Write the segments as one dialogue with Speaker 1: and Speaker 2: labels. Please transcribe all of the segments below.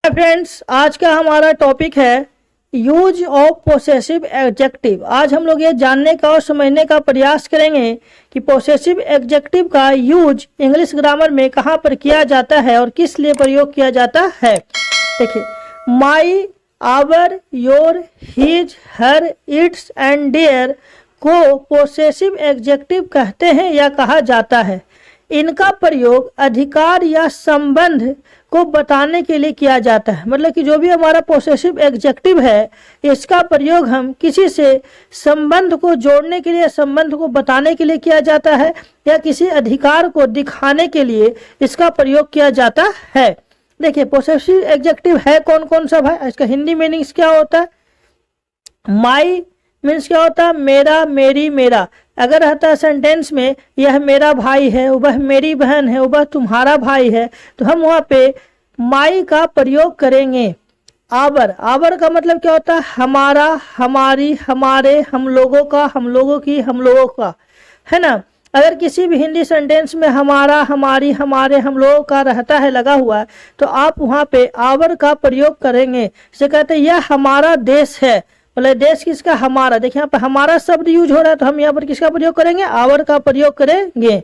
Speaker 1: Hi friends, आज का हमारा टॉपिक है यूज ऑफ पोसेसिव एडजेक्टिव। आज हम लोग ये जानने का और समझने का प्रयास करेंगे कि पोसेसिव एडजेक्टिव का यूज इंग्लिश ग्रामर में कहाँ पर किया जाता है और किस लिए प्रयोग किया जाता है। देखिए, my, our, your, his, her, its and their को पोसेसिव एडजेक्टिव कहते हैं या कहा जाता है। इनका प्रयोग अधिकार या संबंध को बताने के लिए किया जाता है। मतलब कि जो भी हमारा पोसेसिव एडजेक्टिव है, इसका प्रयोग हम किसी से संबंध को जोड़ने के लिए, संबंध को बताने के लिए किया जाता है या किसी अधिकार को दिखाने के लिए इसका प्रयोग किया जाता है। देखिए, पोसेसिव एडजेक्टिव है कौन कौन सा भाई, इसका हिंदी मीनिंग्स क्या होता है। माई मीन्स क्या होता है, मेरा, मेरी, मेरा। अगर रहता है सेंटेंस में यह मेरा भाई है, वह मेरी बहन है, वह तुम्हारा भाई है, तो हम वहाँ पे माई का प्रयोग करेंगे। आवर, आवर का मतलब क्या होता है, हमारा, हमारी, हमारे, हम लोगों का, हम लोगों की, हम लोगों का, है ना। अगर किसी भी हिंदी सेंटेंस में हमारा, हमारी, हमारे, हम लोगों का रहता है लगा हुआ, तो आप वहाँ पे आवर का प्रयोग करेंगे। इसे कहते हैं यह हमारा देश है। मतलब देश किसका, हमारा। देखिए यहाँ पर हमारा शब्द यूज हो रहा है, तो हम यहाँ पर किसका प्रयोग करेंगे, आवर का प्रयोग करेंगे।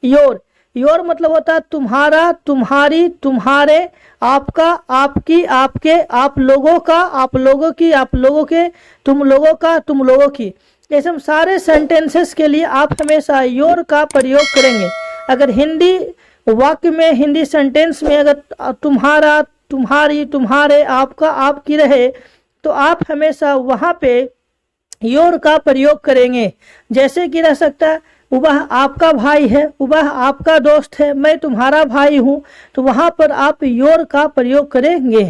Speaker 1: योर, योर मतलब होता है तुम्हारा, तुम्हारी, तुम्हारे, आपका, आपकी, आपके, आप लोगों का, आप लोगों की, आप लोगों के, तुम लोगों का, तुम लोगों की। ऐसे हम सारे सेंटेंसेस के लिए आप हमेशा योर का प्रयोग करेंगे। अगर हिंदी वाक्य में, हिंदी सेंटेंस में अगर तुम्हारा, तुम्हारी, तुम्हारे, आपका, आपकी रहे, तो आप हमेशा वहाँ पे योर का प्रयोग करेंगे। जैसे कि रह सकता है वह आपका भाई है, वह आपका दोस्त है, मैं तुम्हारा भाई हूँ, तो वहाँ पर आप योर का प्रयोग करेंगे।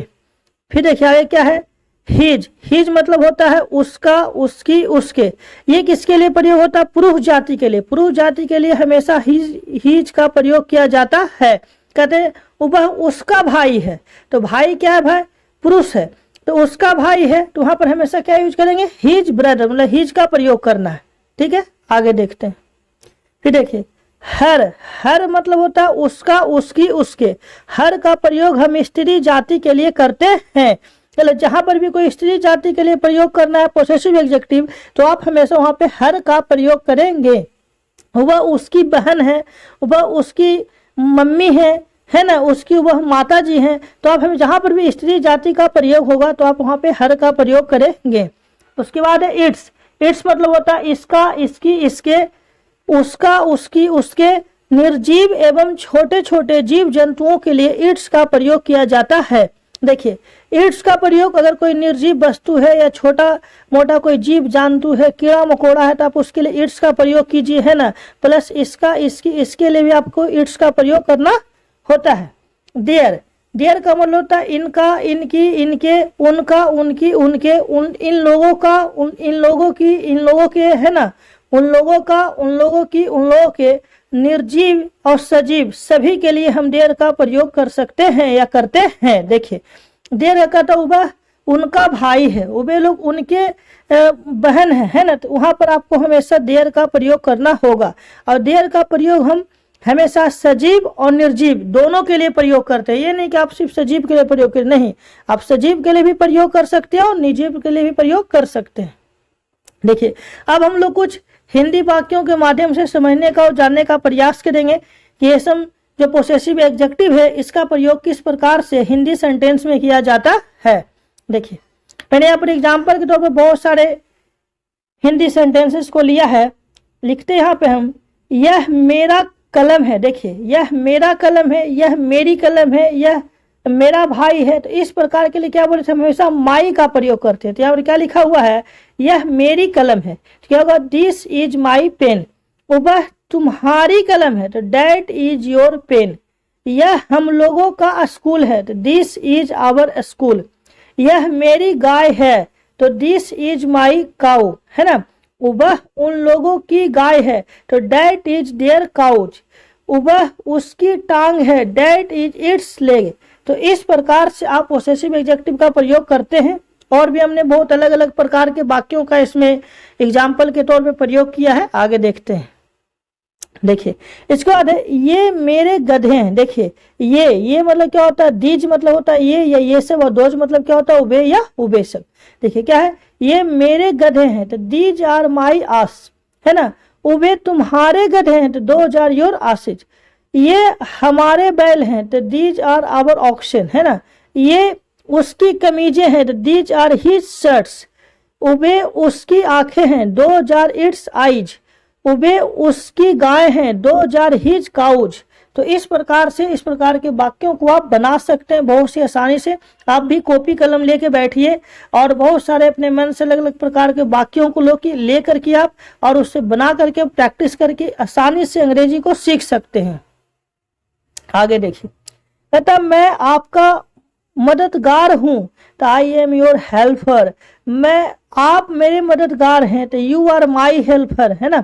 Speaker 1: फिर देखिए आगे क्या है, हिज। हिज मतलब होता है उसका, उसकी, उसके। ये किसके लिए प्रयोग होता है, पुरुष जाति के लिए। पुरुष जाति के लिए हमेशा हिज का प्रयोग किया जाता है। कहते हैं वह उसका भाई है, तो भाई क्या है, भाई पुरुष है, तो उसका भाई है, तो वहां पर हमेशा क्या यूज करेंगे, हिज ब्रदर, मतलब हिज का प्रयोग करना है। ठीक है, आगे देखते हैं। फिर देखिए हर, हर मतलब होता है उसका, उसकी, उसके। हर का प्रयोग हम स्त्री जाति के लिए करते हैं। चलो, जहां पर भी कोई स्त्री जाति के लिए प्रयोग करना है पोसेसिव एडजेक्टिव, तो आप हमेशा वहां पे हर का प्रयोग करेंगे। वह उसकी बहन है, वह उसकी मम्मी है ना, उसकी वह माता जी हैं, तो आप हमें जहां पर भी स्त्री जाति का प्रयोग होगा तो आप वहां पे हर का प्रयोग करेंगे। उसके बाद है इट्स। इट्स मतलब होता है इसका, इसकी, इसके, उसका, उसकी, उसके। निर्जीव एवं छोटे छोटे जीव जंतुओं के लिए इट्स का प्रयोग किया जाता है। देखिए, इट्स का प्रयोग अगर कोई निर्जीव वस्तु है या छोटा मोटा कोई जीव जंतु है, कीड़ा मकोड़ा है, तो आप उसके लिए इट्स का प्रयोग कीजिए, है ना। प्लस इसका, इसकी, इसके लिए भी आपको इट्स का प्रयोग करना होता है। देयर, देयर का मतलब होता है इनका, इनकी, इनके, उनका, उनकी, उनके, इन लोगों का, इन लोगों की, इन लोगों के, है ना। उन लोगों का, उन लोगों की, उन लोगों के। निर्जीव और सजीव सभी के लिए हम देयर का प्रयोग कर सकते हैं या करते हैं। देखिए, देयर का तो वह उनका भाई है, वे लोग उनके बहन है ना, तो वहां पर आपको हमेशा देयर का प्रयोग करना होगा। और देयर का प्रयोग हम हमेशा सजीव और निर्जीव दोनों के लिए प्रयोग करते हैं। ये नहीं कि आप सिर्फ सजीव के लिए प्रयोग करें, नहीं, आप सजीव के लिए भी प्रयोग कर सकते हैं और निर्जीव के लिए भी प्रयोग कर सकते हैं। देखिए, अब हम लोग कुछ हिंदी वाक्यों के माध्यम से समझने का और जानने का प्रयास करेंगे कि ये सब जो पोसेसिव एडजेक्टिव है, इसका प्रयोग किस प्रकार से हिंदी सेंटेंस में किया जाता है। देखिए, मैंने यहाँ पर एग्जाम्पल के तौर पर बहुत सारे हिंदी सेंटेंसेस को लिया है। लिखते यहाँ पे हम, यह मेरा कलम है। देखिए, यह मेरा कलम है, यह मेरी कलम है, यह मेरा भाई है। तो इस प्रकार के लिए क्या बोले थे, हमेशा माई का प्रयोग करते हैं। तो यहाँ पर क्या लिखा हुआ है, यह मेरी कलम है, तो क्या होगा, दिस इज माई पेन। वह तुम्हारी कलम है, तो दैट इज योर पेन। यह हम लोगों का स्कूल है, तो दिस इज आवर स्कूल। यह मेरी गाय है, तो दिस इज माई काउ, है ना। वह उन लोगों की गाय है, तो दैट इज देयर काउज। वह उसकी टांग है, दैट इज इट्स लेग। तो इस प्रकार से आप पोसेसिव एडजेक्टिव का प्रयोग करते हैं। और भी हमने बहुत अलग अलग प्रकार के वाक्यों का इसमें एग्जाम्पल के तौर पे प्रयोग किया है। आगे देखते हैं। देखिए इसके बाद है ये मेरे गधे हैं। देखिए ये मतलब क्या होता है, दीज मतलब होता है ये या ये सब, और दोज मतलब क्या होता है, उबे या उबे सब। देखिए क्या है, ये मेरे गधे हैं तो दीज आर माई आस, है ना। उबे तुम्हारे गधे हैं तो दोज आर योर आसेज। ये हमारे बैल हैं तो दीज आर आवर ऑक्शन, है ना। ये उसकी कमीजें हैं तो दीज आर हिज शर्ट्स। उबे उसकी आंखें हैं, दोज आर इट्स आईज। उबे उसकी गाय हैं, दोज आर हिज काउज। तो इस प्रकार के वाक्यों को आप बना सकते हैं बहुत सी आसानी से। आप भी कॉपी कलम लेके बैठिए और बहुत सारे अपने मन से अलग अलग प्रकार के वाक्यों को लेकर के आप और उससे बना करके प्रैक्टिस करके आसानी से अंग्रेजी को सीख सकते हैं। आगे देखिए, कहता मैं आपका मददगार हूं तो आई एम योर हेल्पर। आप मेरे मददगार हैं तो यू आर माई हेल्पर, है ना।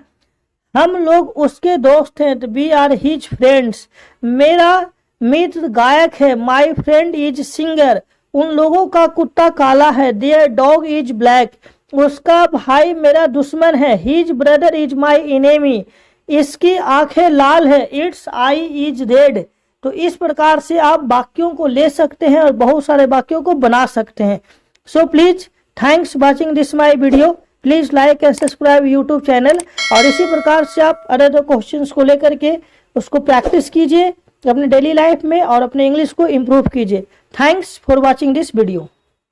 Speaker 1: हम लोग उसके दोस्त हैं तो वी आर हिज फ्रेंड्स। मेरा मित्र गायक है, माई फ्रेंड इज सिंगर। उन लोगों का कुत्ता काला है, देयर डॉग इज ब्लैक। उसका भाई मेरा दुश्मन है, his brother is my enemy. इसकी आंखें लाल है, इट्स आई इज रेड। तो इस प्रकार से आप वाक्यों को ले सकते हैं और बहुत सारे वाक्यों को बना सकते हैं। So please thanks watching this my video. Please like and subscribe YouTube channel. और इसी प्रकार से आप अदर क्वेश्चंस को लेकर के उसको प्रैक्टिस कीजिए अपने डेली लाइफ में और अपने इंग्लिश को इम्प्रूव कीजिए। Thanks for watching this video.